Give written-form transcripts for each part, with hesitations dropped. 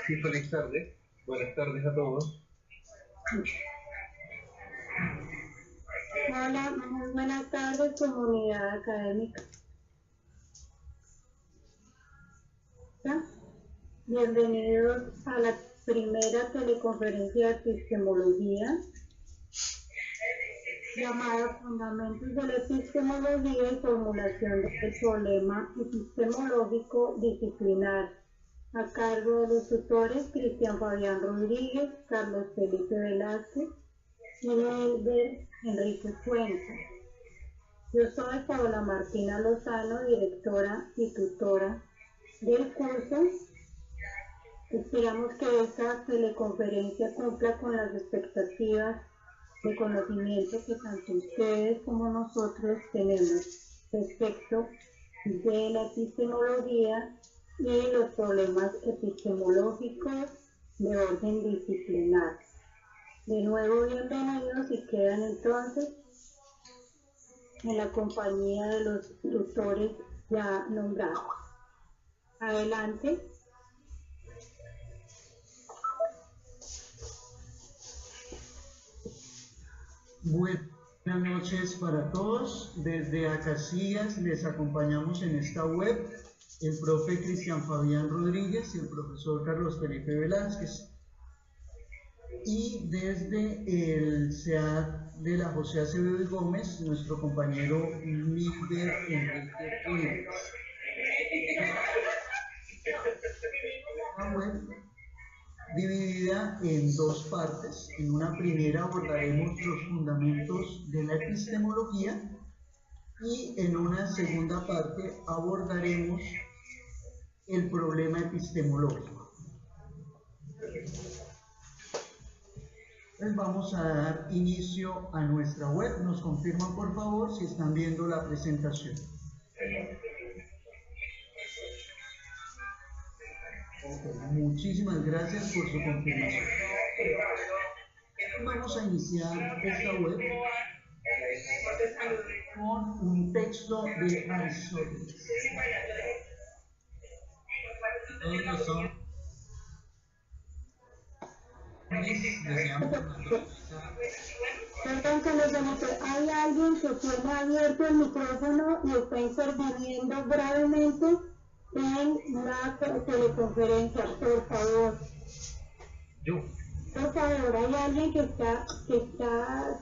Sí, feliz tarde. Buenas tardes a todos. Hola, muy buenas tardes, comunidad académica. Bienvenidos a la primera teleconferencia de epistemología llamada Fundamentos de la Epistemología y Formulación del Problema Epistemológico Disciplinar, a cargo de los tutores Cristian Fabián Rodríguez, Carlos Felipe Velázquez y Nelder Enrique Cuenca. Yo soy Paola Martina Lozano, directora y tutora del curso. Esperamos que esta teleconferencia cumpla con las expectativas de conocimiento que tanto ustedes como nosotros tenemos respecto de la epistemología y los problemas epistemológicos de orden disciplinar. De nuevo, bienvenidos y quedan entonces en la compañía de los tutores ya nombrados. Adelante. Buenas noches para todos. Desde Acacias les acompañamos en esta web el profe Cristian Fabián Rodríguez y el profesor Carlos Felipe Velázquez. Y desde el CEAD de la José Acevedo y Gómez, nuestro compañero Nelder Enrique Cuenca. La web dividida en dos partes. En una primera abordaremos los fundamentos de la epistemología y en una segunda parte abordaremos el problema epistemológico. Entonces vamos a dar inicio a nuestra web. Nos confirman por favor si están viendo la presentación. Muchísimas gracias por su confirmación. Vamos a iniciar esta web con un texto de Aristóteles. Todos los hombres desean por naturaleza. Perdón que los demute. Hay alguien que tiene abierto el micrófono y está interviniendo gravemente en la teleconferencia, por favor. Yo. Por favor, hay alguien que está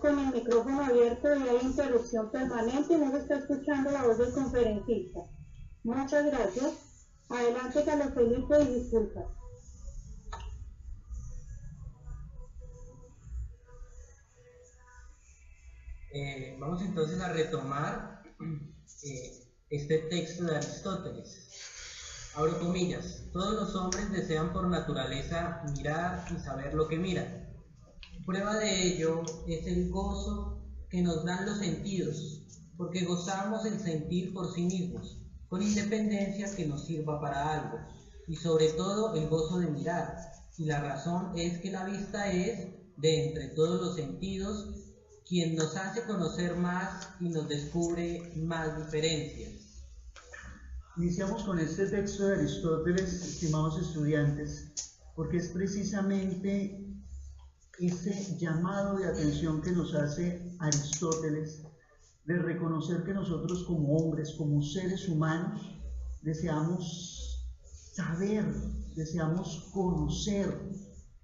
con el micrófono abierto y hay interrupción permanente, no se está escuchando la voz del conferencista. Muchas gracias. Adelante, Carlos Felipe, y disculpa. Vamos entonces a retomar este texto de Aristóteles. Abro comillas: todos los hombres desean por naturaleza mirar y saber lo que miran. Prueba de ello es el gozo que nos dan los sentidos, porque gozamos el sentir por sí mismos, con independencia que nos sirva para algo, y sobre todo el gozo de mirar, y la razón es que la vista es, de entre todos los sentidos, quien nos hace conocer más y nos descubre más diferencias. Iniciamos con este texto de Aristóteles, estimados estudiantes, porque es precisamente ese llamado de atención que nos hace Aristóteles de reconocer que nosotros como hombres, como seres humanos, deseamos saber, deseamos conocer,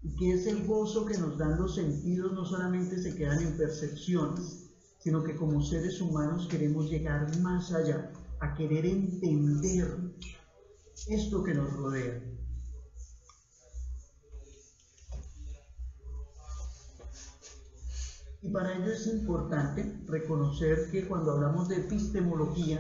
y que ese gozo que nos dan los sentidos no solamente se quedan en percepciones, sino que como seres humanos queremos llegar más allá, a querer entender esto que nos rodea. Y para ello es importante reconocer que cuando hablamos de epistemología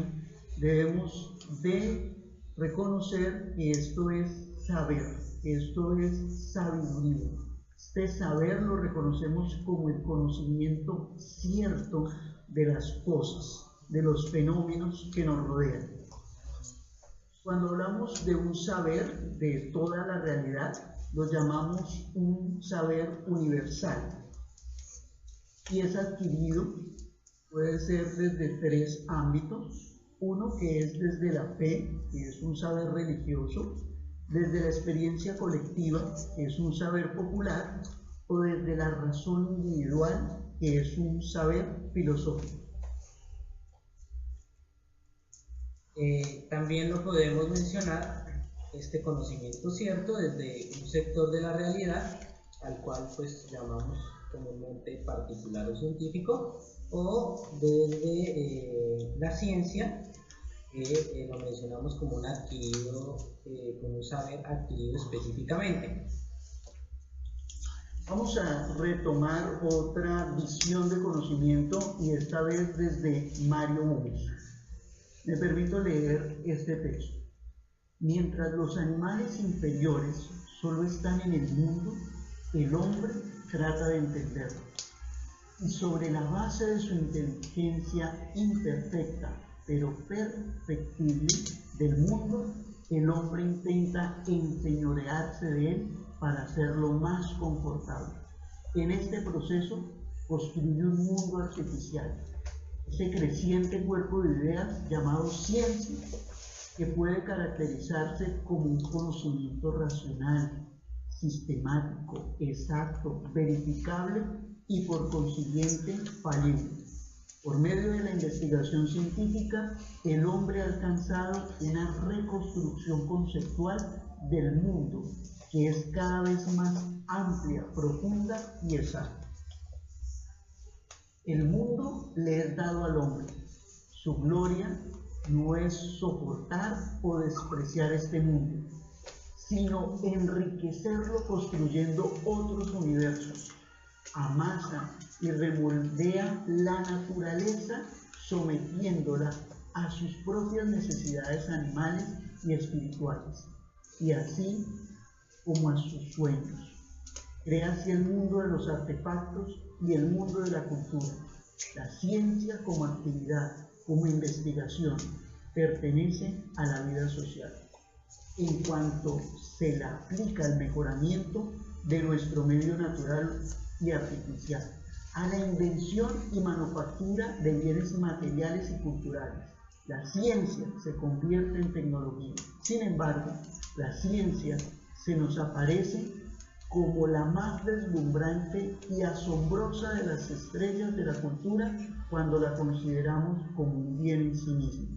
debemos de reconocer que esto es saber, que esto es sabiduría. Este saber lo reconocemos como el conocimiento cierto de las cosas, de los fenómenos que nos rodean. Cuando hablamos de un saber de toda la realidad, lo llamamos un saber universal. Y es adquirido, puede ser desde tres ámbitos. Uno que es desde la fe, que es un saber religioso, desde la experiencia colectiva, que es un saber popular, o desde la razón individual, que es un saber filosófico. También lo podemos mencionar, este conocimiento cierto, desde un sector de la realidad, al cual pues llamamos comúnmente particular o científico, o desde la ciencia, que lo mencionamos como un adquirido, como un saber adquirido específicamente. Vamos a retomar otra visión de conocimiento y esta vez desde Mario Bunge. Me permito leer este texto. Mientras los animales inferiores solo están en el mundo, el hombre trata de entenderlo. Y sobre la base de su inteligencia imperfecta, pero perfectible del mundo, el hombre intenta enseñorearse de él para hacerlo más confortable. En este proceso construye un mundo artificial, ese creciente cuerpo de ideas llamado ciencia, que puede caracterizarse como un conocimiento racional, sistemático, exacto, verificable y por consiguiente falible. Por medio de la investigación científica, el hombre ha alcanzado una reconstrucción conceptual del mundo que es cada vez más amplia, profunda y exacta. El mundo le es dado al hombre. Su gloria no es soportar o despreciar este mundo, sino enriquecerlo construyendo otros universos. Amasa y remoldea la naturaleza sometiéndola a sus propias necesidades animales y espirituales, y así como a sus sueños. Crea así el mundo de los artefactos y el mundo de la cultura. La ciencia como actividad, como investigación, pertenece a la vida social, en cuanto se la aplica al mejoramiento de nuestro medio natural y artificial, a la invención y manufactura de bienes materiales y culturales. La ciencia se convierte en tecnología. Sin embargo, la ciencia se nos aparece como la más deslumbrante y asombrosa de las estrellas de la cultura cuando la consideramos como un bien en sí mismo.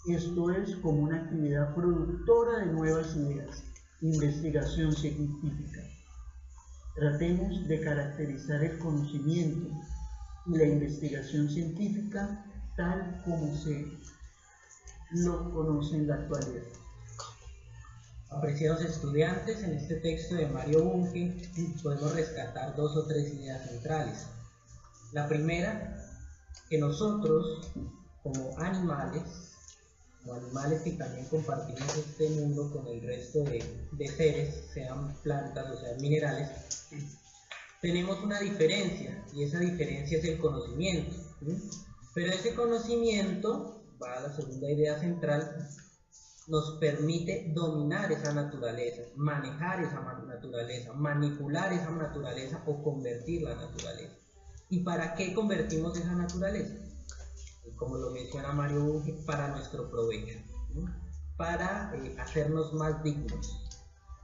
Esto es como una actividad productora de nuevas ideas, investigación científica. Tratemos de caracterizar el conocimiento y la investigación científica tal como se lo conoce en la actualidad. Apreciados estudiantes, en este texto de Mario Bunge podemos rescatar dos o tres ideas centrales. La primera, que nosotros como animales que también compartimos este mundo con el resto de seres, sean plantas o sean minerales, tenemos una diferencia, y esa diferencia es el conocimiento. Pero ese conocimiento, va a la segunda idea central, nos permite dominar esa naturaleza, manejar esa naturaleza, manipular esa naturaleza o convertir la naturaleza. ¿Y para qué convertimos esa naturaleza? Como lo menciona Mario Bunge, para nuestro provecho, para hacernos más dignos,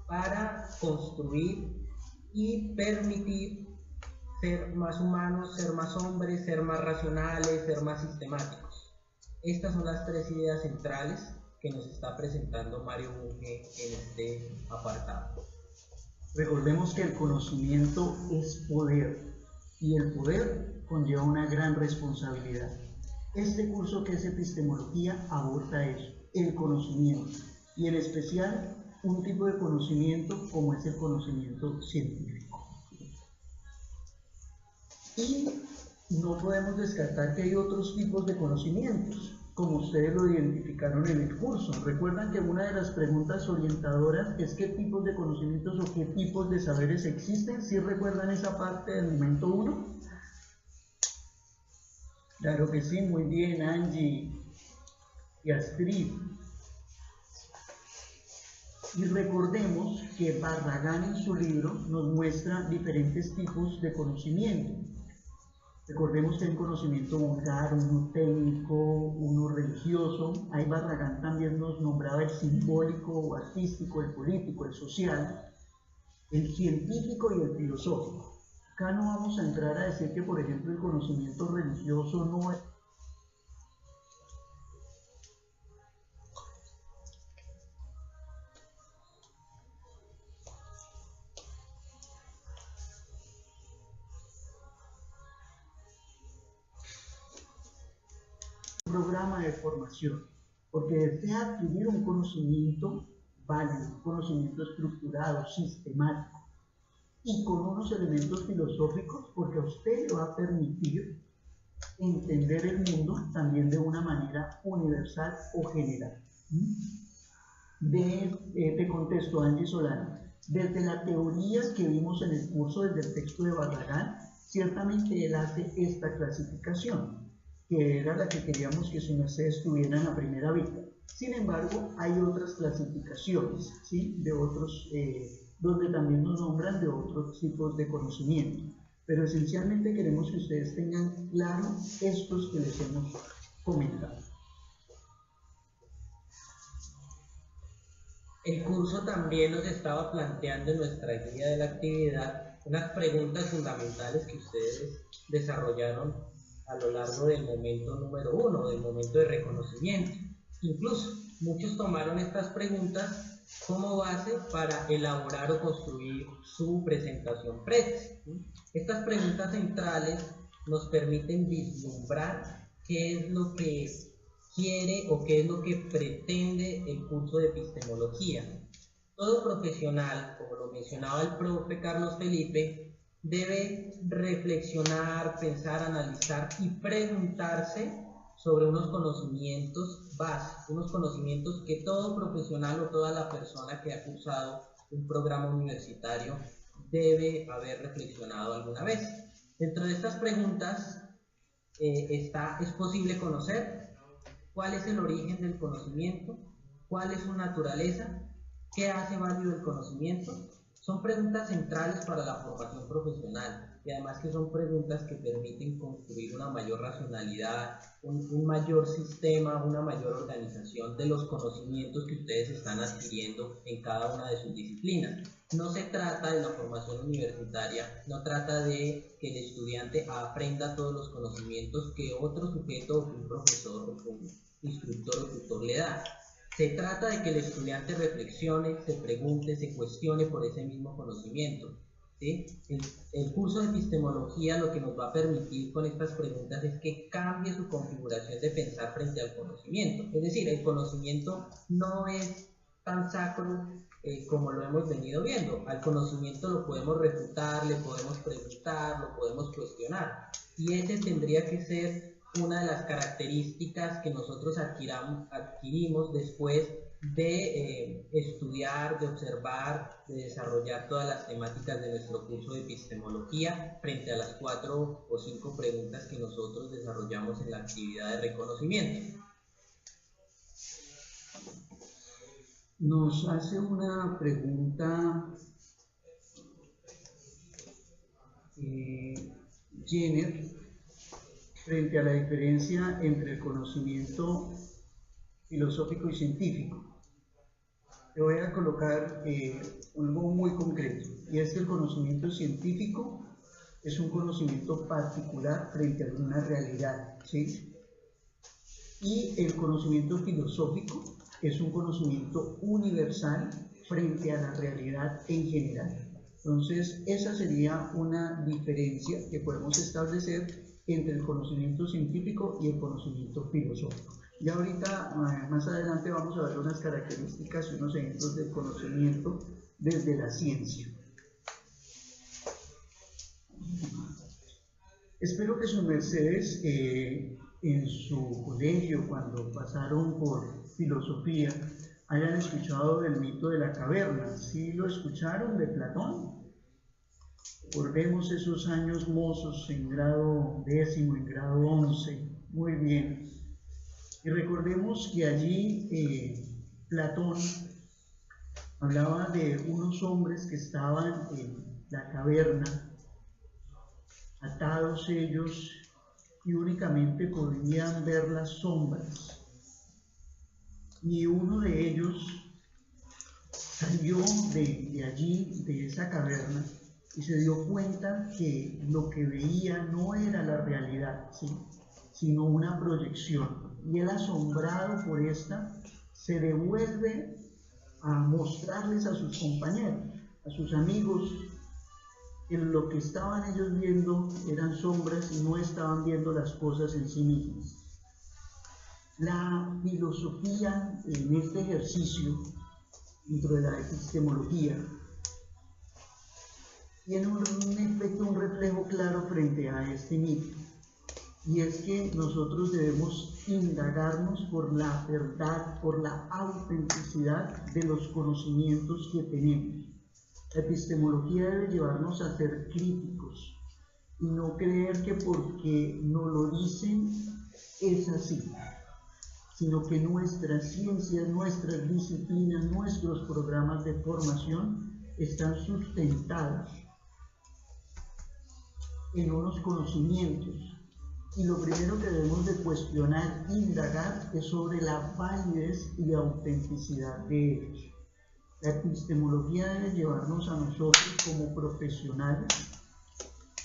para construir y permitir ser más humanos, ser más hombres, ser más racionales, ser más sistemáticos. Estas son las tres ideas centrales que nos está presentando Mario Bunge en este apartado. Recordemos que el conocimiento es poder y el poder conlleva una gran responsabilidad. Este curso que es epistemología aborda eso, el conocimiento, y en especial un tipo de conocimiento como es el conocimiento científico. Y no podemos descartar que hay otros tipos de conocimientos, como ustedes lo identificaron en el curso. Recuerdan que una de las preguntas orientadoras es qué tipos de conocimientos o qué tipos de saberes existen. ¿Sí recuerdan esa parte del momento 1? Claro que sí, muy bien, Angie y Astrid. Y recordemos que Barragán en su libro nos muestra diferentes tipos de conocimiento. Recordemos que hay un conocimiento vulgar, uno técnico, uno religioso. Ahí Barragán también nos nombraba el simbólico o artístico, el político, el social, el científico y el filosófico. Acá no vamos a entrar a decir que, por ejemplo, el conocimiento religioso no es un programa de formación, porque desea adquirir un conocimiento válido, un conocimiento estructurado, sistemático, y con unos elementos filosóficos, porque a usted le va a permitir entender el mundo también de una manera universal o general. Te contesto, Angie Solano. Desde la teoría que vimos en el curso, desde el texto de Barragán, ciertamente él hace esta clasificación, que era la que queríamos que su merced estuviera en la primera vista. Sin embargo, hay otras clasificaciones, ¿sí? De otros, donde también nos nombran de otros tipos de conocimiento. Pero esencialmente queremos que ustedes tengan claro estos que les hemos comentado. El curso también nos estaba planteando en nuestra guía de la actividad unas preguntas fundamentales que ustedes desarrollaron a lo largo del momento número 1, del momento de reconocimiento. Incluso muchos tomaron estas preguntas como base para elaborar o construir su presentación PRETS. Estas preguntas centrales nos permiten vislumbrar qué es lo que quiere o qué es lo que pretende el curso de epistemología. Todo profesional, como lo mencionaba el profe Carlos Felipe, debe reflexionar, pensar, analizar y preguntarse sobre unos conocimientos básicos, unos conocimientos que todo profesional o toda la persona que ha cursado un programa universitario debe haber reflexionado alguna vez. Dentro de estas preguntas es posible conocer cuál es el origen del conocimiento, cuál es su naturaleza, qué hace válido el conocimiento. Son preguntas centrales para la formación profesional y además que son preguntas que permiten construir una mayor racionalidad, un mayor sistema, una mayor organización de los conocimientos que ustedes están adquiriendo en cada una de sus disciplinas. No se trata de la formación universitaria, no trata de que el estudiante aprenda todos los conocimientos que otro sujeto o que un profesor o que un instructor o tutor le da. Se trata de que el estudiante reflexione, se pregunte, se cuestione por ese mismo conocimiento, ¿sí? El curso de epistemología lo que nos va a permitir con estas preguntas es que cambie su configuración de pensar frente al conocimiento. Es decir, el conocimiento no es tan sacro como lo hemos venido viendo. Al conocimiento lo podemos refutar, le podemos preguntar, lo podemos cuestionar. Y ese tendría que ser una de las características que nosotros adquirimos después de estudiar, de observar, de desarrollar todas las temáticas de nuestro curso de epistemología frente a las 4 o 5 preguntas que nosotros desarrollamos en la actividad de reconocimiento. Nos hace una pregunta Jenner frente a la diferencia entre el conocimiento filosófico y científico. Te voy a colocar algo muy concreto, y es que el conocimiento científico es un conocimiento particular frente a alguna realidad, ¿sí? Y el conocimiento filosófico es un conocimiento universal frente a la realidad en general. Entonces, esa sería una diferencia que podemos establecer entre el conocimiento científico y el conocimiento filosófico. Y ahorita, más adelante, vamos a ver unas características y unos ejemplos del conocimiento desde la ciencia. Espero que sus mercedes en su colegio, cuando pasaron por filosofía, hayan escuchado del mito de la caverna. ¿Sí lo escucharon de Platón? Volvemos esos años mozos en grado 10º, en grado 11, muy bien. Y recordemos que allí Platón hablaba de unos hombres que estaban en la caverna, atados ellos, y únicamente podían ver las sombras. Y uno de ellos salió de allí, de esa caverna, y se dio cuenta que lo que veía no era la realidad, ¿sí?, sino una proyección. Y él, asombrado por esta, se devuelve a mostrarles a sus compañeros, a sus amigos, que lo que estaban ellos viendo eran sombras y no estaban viendo las cosas en sí mismas. La filosofía en este ejercicio, dentro de la epistemología, tiene un efecto, un reflejo claro frente a este mito, y es que nosotros debemos indagarnos por la verdad, por la autenticidad de los conocimientos que tenemos. La epistemología debe llevarnos a ser críticos y no creer que porque nos lo dicen es así, sino que nuestras ciencias, nuestras disciplinas, nuestros programas de formación están sustentados en unos conocimientos, y lo primero que debemos de cuestionar, indagar, es sobre la validez y autenticidad de ellos. La epistemología debe llevarnos a nosotros como profesionales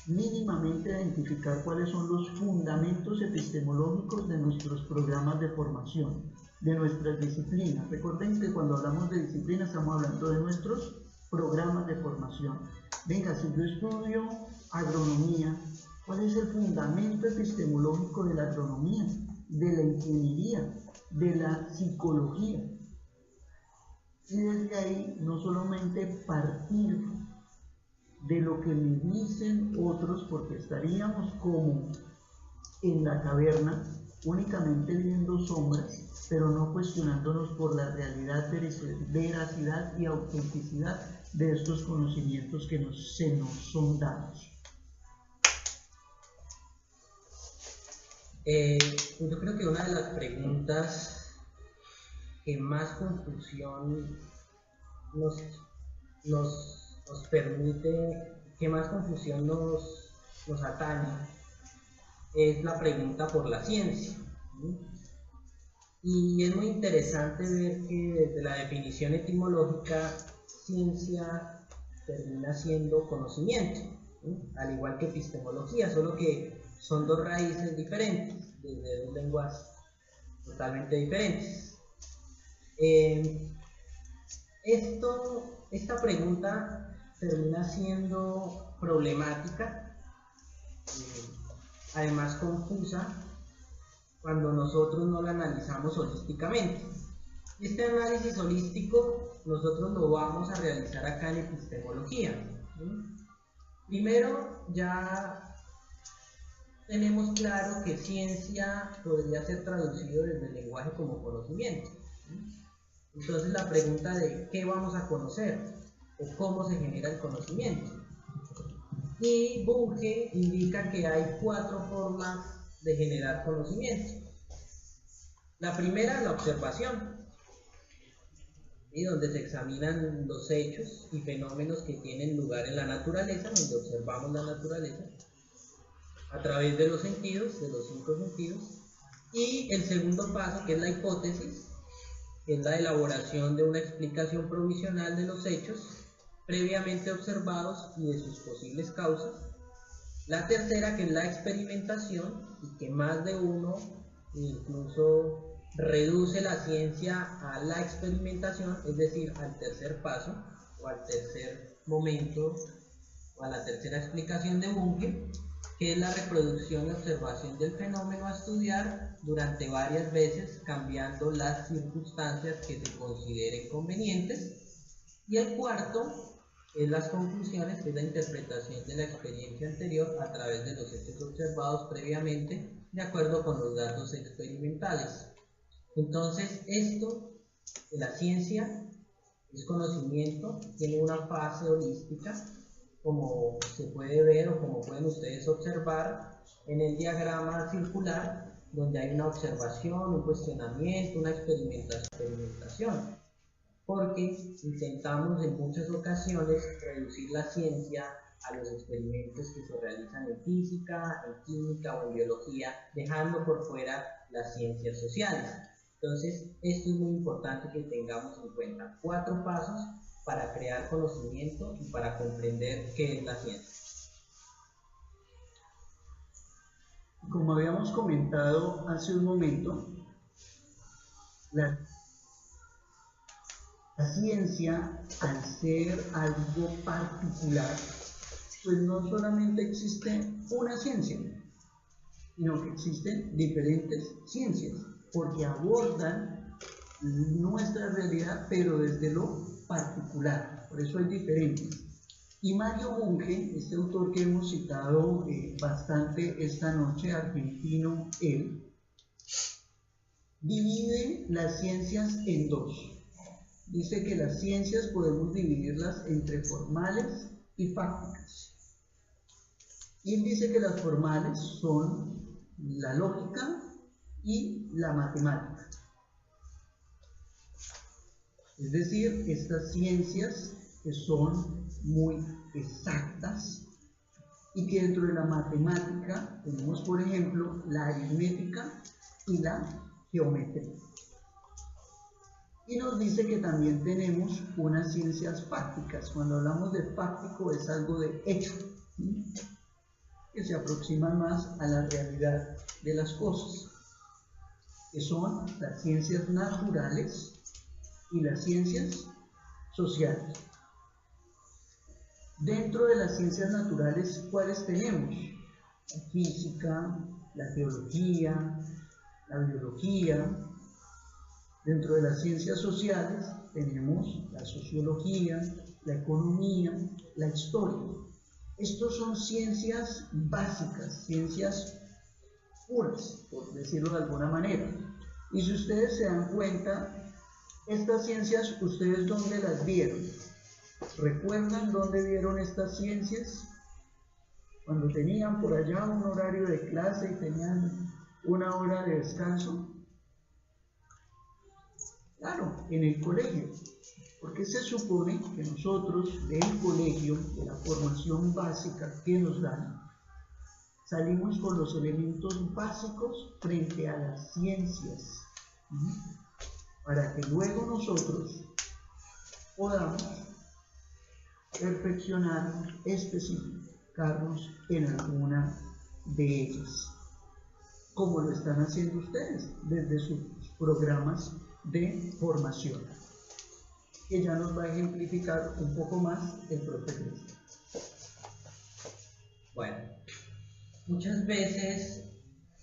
mínimamente a identificar cuáles son los fundamentos epistemológicos de nuestros programas de formación, de nuestras disciplinas. Recuerden que cuando hablamos de disciplina estamos hablando de nuestros programas de formación. Venga, si yo estudio agronomía, ¿cuál es el fundamento epistemológico de la agronomía, de la ingeniería, de la psicología? Y desde ahí no solamente partir de lo que me dicen otros, porque estaríamos como en la caverna, únicamente viendo sombras, pero no cuestionándonos por la realidad, veracidad y autenticidad de estos conocimientos que se nos son dados. Yo creo que una de las preguntas que más confusión nos permite, que más confusión nos atañe, es la pregunta por la ciencia. Y es muy interesante ver que desde la definición etimológica, ciencia termina siendo conocimiento, al igual que epistemología, solo que son dos raíces diferentes, desde dos lenguas totalmente diferentes. Esta pregunta termina siendo problemática, además confusa, cuando nosotros no la analizamos holísticamente. Este análisis holístico nosotros lo vamos a realizar acá en epistemología. Primero, ya tenemos claro que ciencia podría ser traducido desde el lenguaje como conocimiento. Entonces la pregunta de qué vamos a conocer o cómo se genera el conocimiento. Y Bunge indica que hay 4 formas de generar conocimiento. La primera, la observación, y donde se examinan los hechos y fenómenos que tienen lugar en la naturaleza, donde observamos la naturaleza a través de los sentidos, de los 5 sentidos. Y el segundo paso, que es la hipótesis, que es la elaboración de una explicación provisional de los hechos previamente observados y de sus posibles causas. La tercera, que es la experimentación, y que más de uno incluso reduce la ciencia a la experimentación, es decir, al tercer paso o al tercer momento o a la tercera explicación de Bunge, que es la reproducción y observación del fenómeno a estudiar durante varias veces, cambiando las circunstancias que se consideren convenientes. Y el cuarto es las conclusiones, que es la interpretación de la experiencia anterior a través de los hechos observados previamente, de acuerdo con los datos experimentales. Entonces, esto de la ciencia es conocimiento, tiene una fase holística, como se puede ver o como pueden ustedes observar en el diagrama circular, donde hay una observación, un cuestionamiento, una experimentación, porque intentamos en muchas ocasiones reducir la ciencia a los experimentos que se realizan en física, en química o en biología, dejando por fuera las ciencias sociales. Entonces, esto es muy importante que tengamos en cuenta. 4 pasos para crear conocimiento y para comprender qué es la ciencia. Como habíamos comentado hace un momento, la ciencia, al ser algo particular, pues no solamente existe una ciencia, sino que existen diferentes ciencias, porque abordan nuestra realidad, pero desde lo particular. Por eso hay diferentes. Y Mario Bunge, este autor que hemos citado bastante esta noche, argentino él, divide las ciencias en 2. Dice que las ciencias podemos dividirlas entre formales y fácticas. Y él dice que las formales son la lógica y la matemática. Es decir, estas ciencias que son muy exactas y que dentro de la matemática tenemos, por ejemplo, la aritmética y la geometría. Y nos dice que también tenemos unas ciencias fácticas. Cuando hablamos de fáctico es algo de hecho, ¿sí?, que se aproximan más a la realidad de las cosas, que son las ciencias naturales y las ciencias sociales. Dentro de las ciencias naturales, ¿cuáles tenemos? La física, la geología, la biología. Dentro de las ciencias sociales tenemos la sociología, la economía, la historia. Estos son ciencias básicas, ciencias puras, por decirlo de alguna manera. Y si ustedes se dan cuenta, estas ciencias, ¿ustedes dónde las vieron? ¿Recuerdan dónde vieron estas ciencias? Cuando tenían por allá un horario de clase y tenían una hora de descanso. Claro, en el colegio, porque se supone que nosotros del colegio, de la formación básica que nos dan, salimos con los elementos básicos frente a las ciencias, para que luego nosotros podamos perfeccionarnos, especificarnos en alguna de ellas, como lo están haciendo ustedes desde sus programas de formación, que ya nos va a ejemplificar un poco más el profe Cristian. Bueno, muchas veces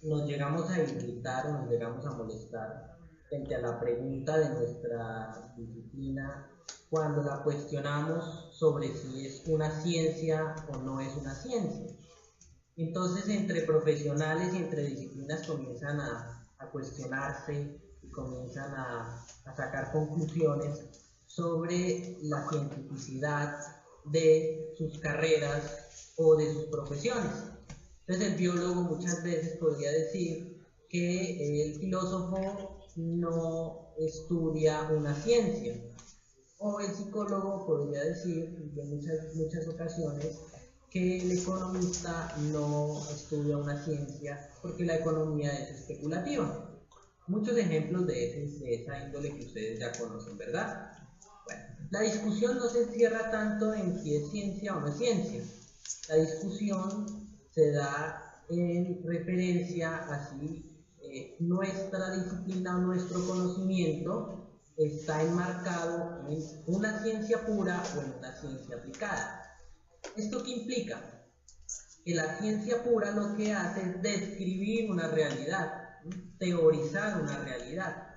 nos llegamos a irritar o nos llegamos a molestar frente a la pregunta de nuestra disciplina cuando la cuestionamos sobre si es una ciencia o no es una ciencia. Entonces, entre profesionales y entre disciplinas comienzan a cuestionarse y comienzan a sacar conclusiones sobre la cientificidad de sus carreras o de sus profesiones. Entonces, el biólogo muchas veces podría decir que el filósofo no estudia una ciencia, o el psicólogo podría decir en muchas ocasiones que el economista no estudia una ciencia porque la economía es especulativa. Muchos ejemplos de esa índole que ustedes ya conocen, ¿verdad? Bueno, la discusión no se encierra tanto en si es ciencia o no es ciencia. La discusión se da en referencia a si nuestra disciplina o nuestro conocimiento está enmarcado en una ciencia pura o en una ciencia aplicada. ¿Esto qué implica? Que la ciencia pura lo que hace es describir una realidad, teorizar una realidad,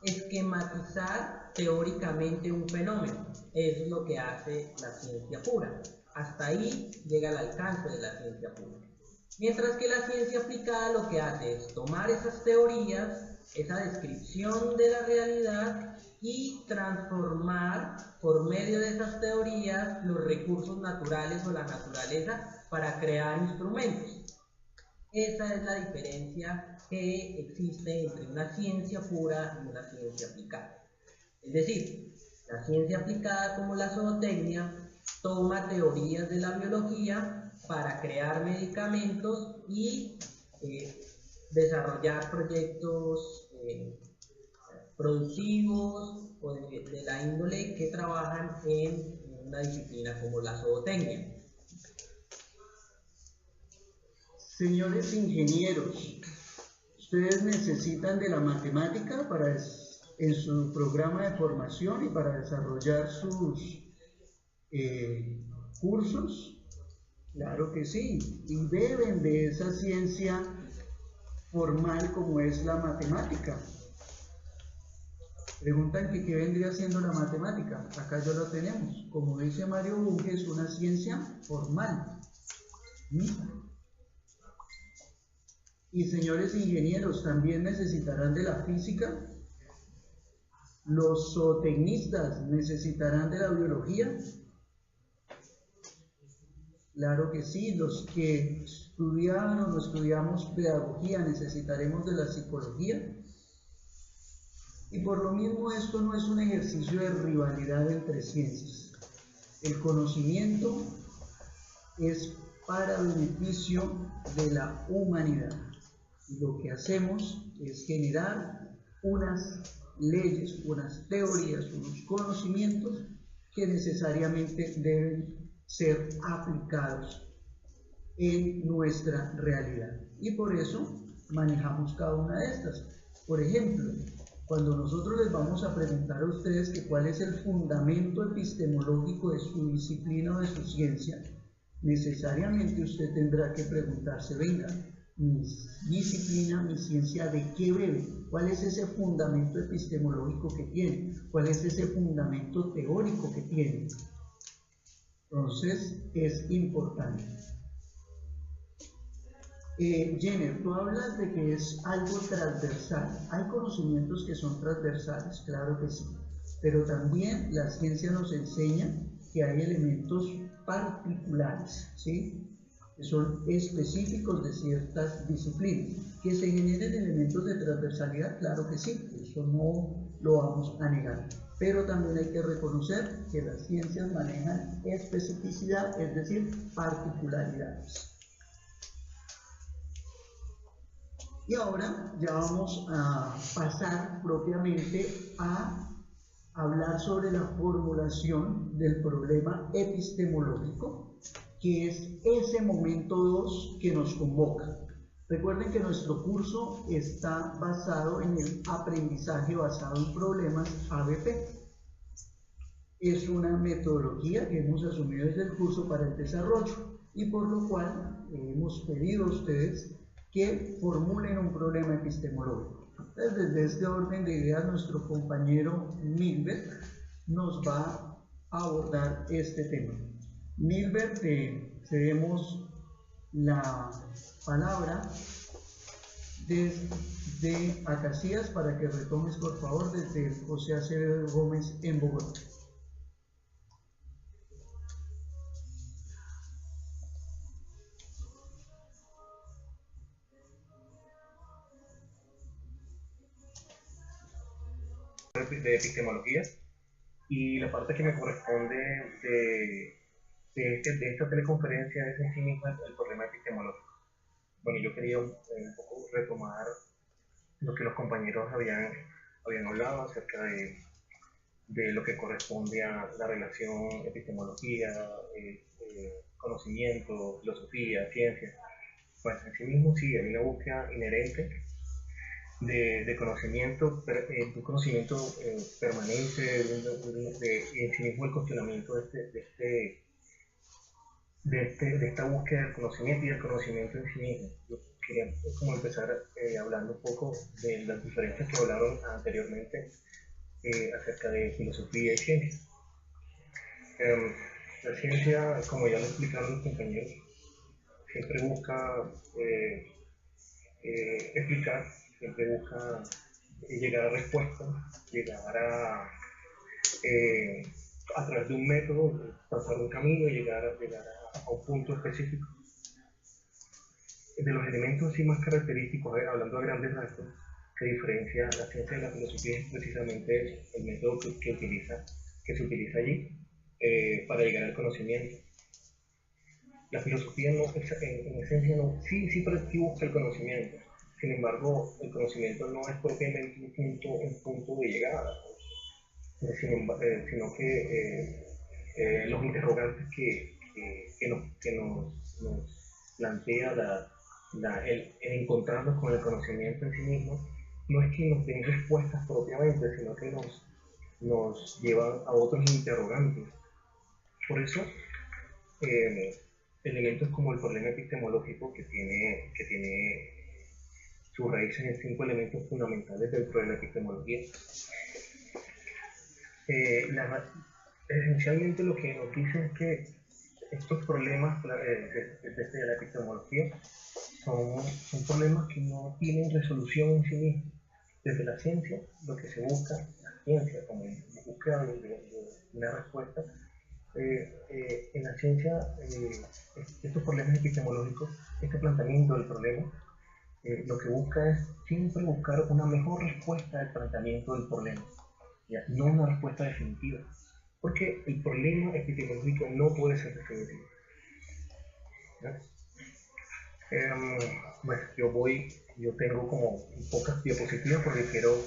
esquematizar teóricamente un fenómeno. Es lo que hace la ciencia pura. Hasta ahí llega el alcance de la ciencia pura. Mientras que la ciencia aplicada lo que hace es tomar esas teorías, esa descripción de la realidad, y transformar por medio de esas teorías los recursos naturales o la naturaleza para crear instrumentos. Esa es la diferencia que existe entre una ciencia pura y una ciencia aplicada. Es decir, la ciencia aplicada, como la zootecnia, toma teorías de la biología para crear medicamentos y desarrollar proyectos productivos o de la índole que trabajan en una disciplina como la zootecnia. Señores ingenieros, ustedes necesitan de la matemática en su programa de formación y para desarrollar sus cursos. Claro que sí, y beben de esa ciencia formal como es la matemática. Preguntan que qué vendría siendo la matemática. Acá ya lo tenemos. Como dice Mario Bunge, es una ciencia formal. Y señores ingenieros, también necesitarán de la física. Los zootecnistas necesitarán de la biología. Claro que sí, los que estudiaban o no estudiamos pedagogía necesitaremos de la psicología. Y por lo mismo esto no es un ejercicio de rivalidad entre ciencias. El conocimiento es para beneficio de la humanidad. Y lo que hacemos es generar unas leyes, unas teorías, unos conocimientos que necesariamente deben ser aplicados en nuestra realidad. Y por eso manejamos cada una de estas. Por ejemplo, cuando nosotros les vamos a preguntar a ustedes que cuál es el fundamento epistemológico de su disciplina o de su ciencia, necesariamente usted tendrá que preguntarse, venga, mi disciplina, mi ciencia, ¿de qué bebe? ¿Cuál es ese fundamento epistemológico que tiene? ¿Cuál es ese fundamento teórico que tiene? Entonces, es importante. Jenner, tú hablas de que es algo transversal. Hay conocimientos que son transversales, claro que sí. Pero también la ciencia nos enseña que hay elementos particulares, ¿sí? Que son específicos de ciertas disciplinas. Que se generen elementos de transversalidad, claro que sí, eso no lo vamos a negar. Pero también hay que reconocer que las ciencias manejan especificidad, es decir, particularidades. Y ahora ya vamos a pasar propiamente a hablar sobre la formulación del problema epistemológico, que es ese momento 2 que nos convoca. Recuerden que nuestro curso está basado en el aprendizaje basado en problemas ABP. Es una metodología que hemos asumido desde el curso para el desarrollo y por lo cual hemos pedido a ustedes que formulen un problema epistemológico. Entonces, desde este orden de ideas, nuestro compañero Milbert nos va a abordar este tema. Milbert, cedemos la palabra desde Acacias para que retomes, por favor, desde José Acevedo Gómez en Bogotá. De epistemología, y la parte que me corresponde de esta teleconferencia es en sí misma el problema epistemológico. Bueno, yo quería un poco retomar lo que los compañeros habían hablado acerca de lo que corresponde a la relación epistemología, conocimiento, filosofía, ciencia. Pues en sí mismo sí, hay una búsqueda inherente de conocimiento, un conocimiento permanente, en sí mismo el cuestionamiento de esta búsqueda del conocimiento y del conocimiento en sí mismo. Yo quería como empezar hablando un poco de las diferencias que hablaron anteriormente acerca de filosofía y ciencia. La ciencia, como ya lo explicaron los compañeros, siempre busca explicar, siempre busca llegar a respuestas, llegar a través de un método, pasar un camino y llegar a un punto específico. De los elementos así más característicos, hablando a grandes rasgos, que diferencia la ciencia de la filosofía es precisamente el método que se utiliza allí, para llegar al conocimiento. La filosofía no, en esencia no, sí busca el conocimiento. Sin embargo, el conocimiento no es propiamente un punto de llegada, sino que los interrogantes que nos plantea el encontrarnos con el conocimiento en sí mismo, no es que nos den respuestas propiamente, sino que nos llevan a otros interrogantes. Por eso, elementos como el problema epistemológico, que tiene su raíz en 5 elementos fundamentales dentro de la epistemología, esencialmente lo que nos dice es que estos problemas desde la epistemología son problemas que no tienen resolución en sí mismos. Desde la ciencia, lo que se busca, la ciencia como búsqueda de una respuesta, en la ciencia, estos problemas epistemológicos, este planteamiento del problema, lo que busca es siempre buscar una mejor respuesta al planteamiento del problema, ¿ya? No una respuesta definitiva, porque el problema epistemológico no puede ser definitivo, ¿ya? Bueno, yo tengo como pocas diapositivas porque quiero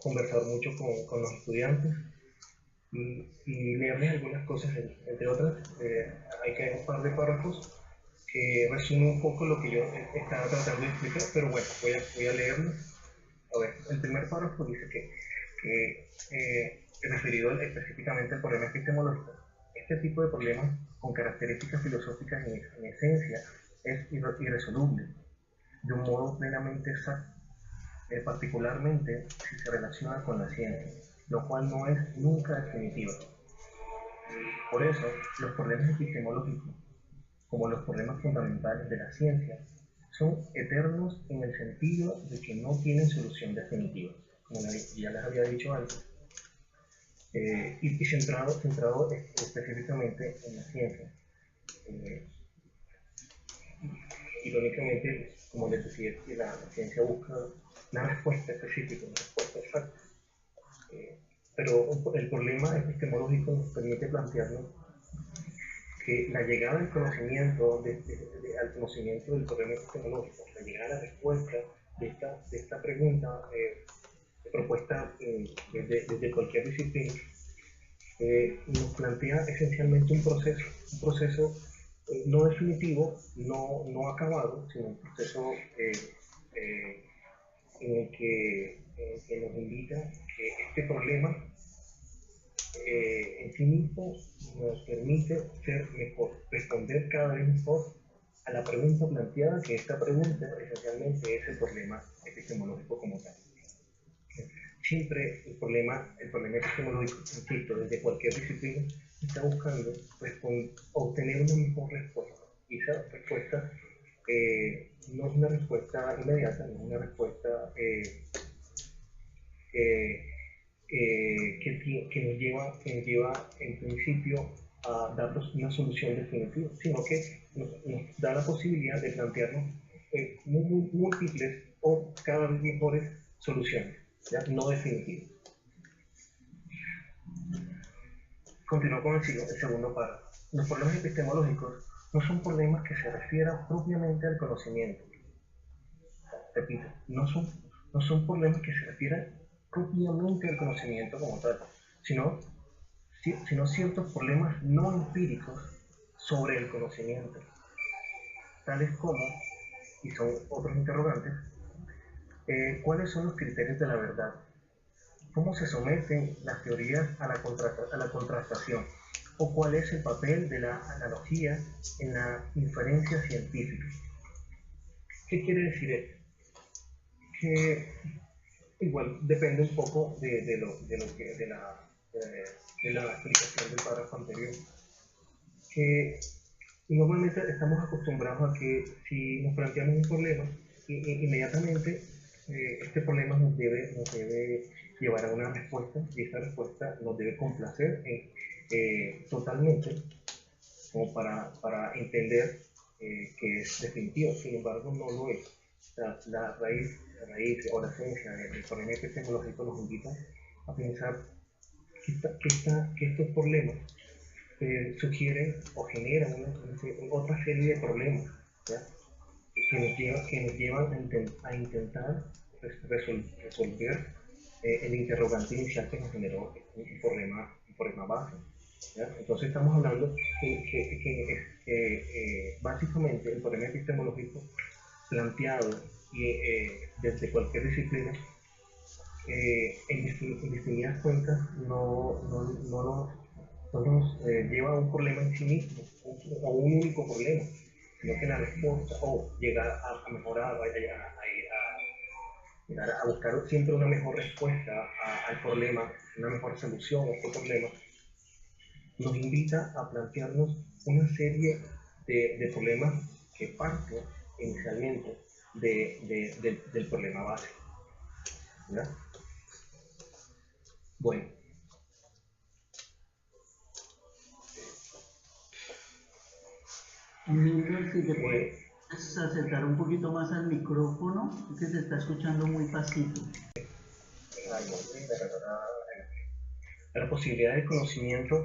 conversar mucho con los estudiantes y leerles algunas cosas, entre otras. Hay que hay un par de párrafos que resumen un poco lo que yo estaba tratando de explicar, pero bueno, voy a leerlo. A ver, el primer párrafo dice que referido específicamente al problema epistemológico, este tipo de problemas con características filosóficas en esencia es irresoluble de un modo plenamente exacto, particularmente si se relaciona con la ciencia, lo cual no es nunca definitivo. Por eso, los problemas epistemológicos, como los problemas fundamentales de la ciencia, son eternos en el sentido de que no tienen solución definitiva, como ya les había dicho antes, y centrado específicamente en la ciencia. Irónicamente, como les decía, que la ciencia busca una respuesta específica, una respuesta exacta. Pero el problema epistemológico nos permite plantearnos que la llegada al conocimiento, al conocimiento del problema epistemológico, la llegada a la respuesta de esta pregunta propuesta desde cualquier disciplina, nos plantea esencialmente un proceso no definitivo, no acabado, sino un proceso en el que nos invita que este problema en sí mismo nos permite ser mejor, responder cada vez mejor a la pregunta planteada, que esta pregunta esencialmente es el problema epistemológico como tal. Siempre el problema epistemológico, insisto, desde cualquier disciplina, está buscando obtener una mejor respuesta. Y esa respuesta no es una respuesta inmediata, no es una respuesta que nos lleva en principio a darnos una solución definitiva, sino que nos da la posibilidad de plantearnos múltiples o cada vez mejores soluciones, ¿ya? No definitivas. Continúo con el segundo párrafo. Los problemas epistemológicos no son problemas que se refieran propiamente al conocimiento. Repito, no son problemas que se refieran propiamente al conocimiento como tal, sino ciertos problemas no empíricos sobre el conocimiento, tales como, y son otros interrogantes, ¿cuáles son los criterios de la verdad? ¿Cómo se someten las teorías a la contrastación? ¿O cuál es el papel de la analogía en la inferencia científica? ¿Qué quiere decir esto? Que igual depende un poco de la explicación del párrafo anterior, que normalmente estamos acostumbrados a que si nos planteamos un problema, inmediatamente este problema nos debe llevar a una respuesta, y esta respuesta nos debe complacer totalmente, como para entender que es definitivo. Sin embargo, no lo es. La raíz o la esencia del problema epistemológico nos invita a pensar que estos problemas sugieren o generan otra serie de problemas, ¿ya? Que nos llevan a intentar resolver el interrogante inicial que nos generó un problema base, ¿ya? Entonces estamos hablando que básicamente el problema epistemológico planteado desde cualquier disciplina en distintas cuentas no nos lleva a un problema en sí mismo, o un único problema, sino que la respuesta, o llegar a mejorar, llegar a buscar siempre una mejor respuesta al problema, una mejor solución a este problema, nos invita a plantearnos una serie de problemas que parten inicialmente del problema base, ¿verdad? Bueno. Miguel, si te puedes acercar un poquito más al micrófono, que se está escuchando muy pasito. La posibilidad de conocimiento,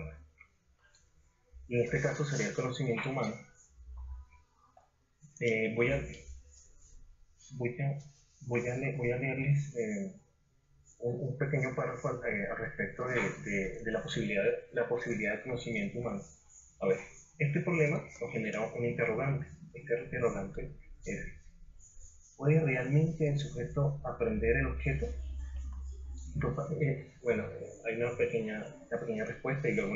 y en este caso sería el conocimiento humano. Voy a leerles un pequeño párrafo al respecto de la posibilidad de conocimiento humano. A ver, este problema nos genera un interrogante. Este interrogante es: ¿puede realmente el sujeto aprender el objeto? Bueno, hay una pequeña respuesta y luego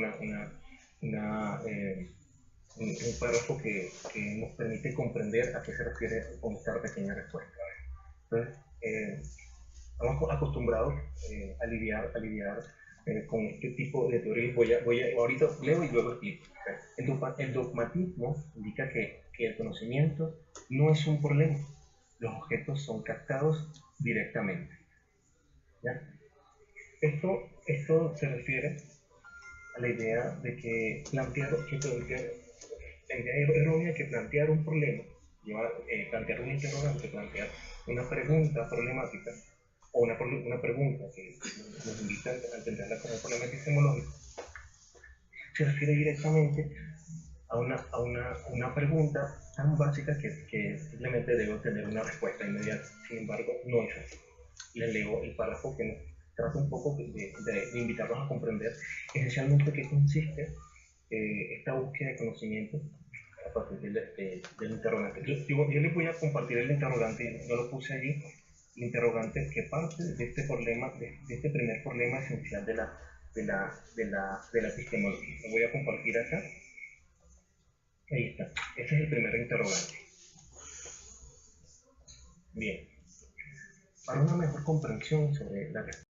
un párrafo que nos permite comprender a qué se refiere con esta pequeña respuesta. Entonces, estamos acostumbrados a lidiar con este tipo de teorías. Ahorita leo y luego explico. El dogmatismo indica que el conocimiento no es un problema. Los objetos son captados directamente, ¿ya? Esto se refiere a la idea de que la idea errónea que plantear un problema, plantear un interrogante, plantear una pregunta problemática, o una pregunta que nos invita a entenderla como un problema epistemológico, se refiere directamente a una pregunta tan básica que simplemente debe obtener una respuesta inmediata. Sin embargo, no es así. Les leo el párrafo que nos trata un poco de invitarnos a comprender esencialmente qué consiste esta búsqueda de conocimiento a partir del interrogante. Yo les voy a compartir el interrogante, no lo puse allí, el interrogante que parte de este problema, de este primer problema esencial de la epistemología. Lo voy a compartir acá. Ahí está. Ese es el primer interrogante. Bien. Para una mejor comprensión sobre la respuesta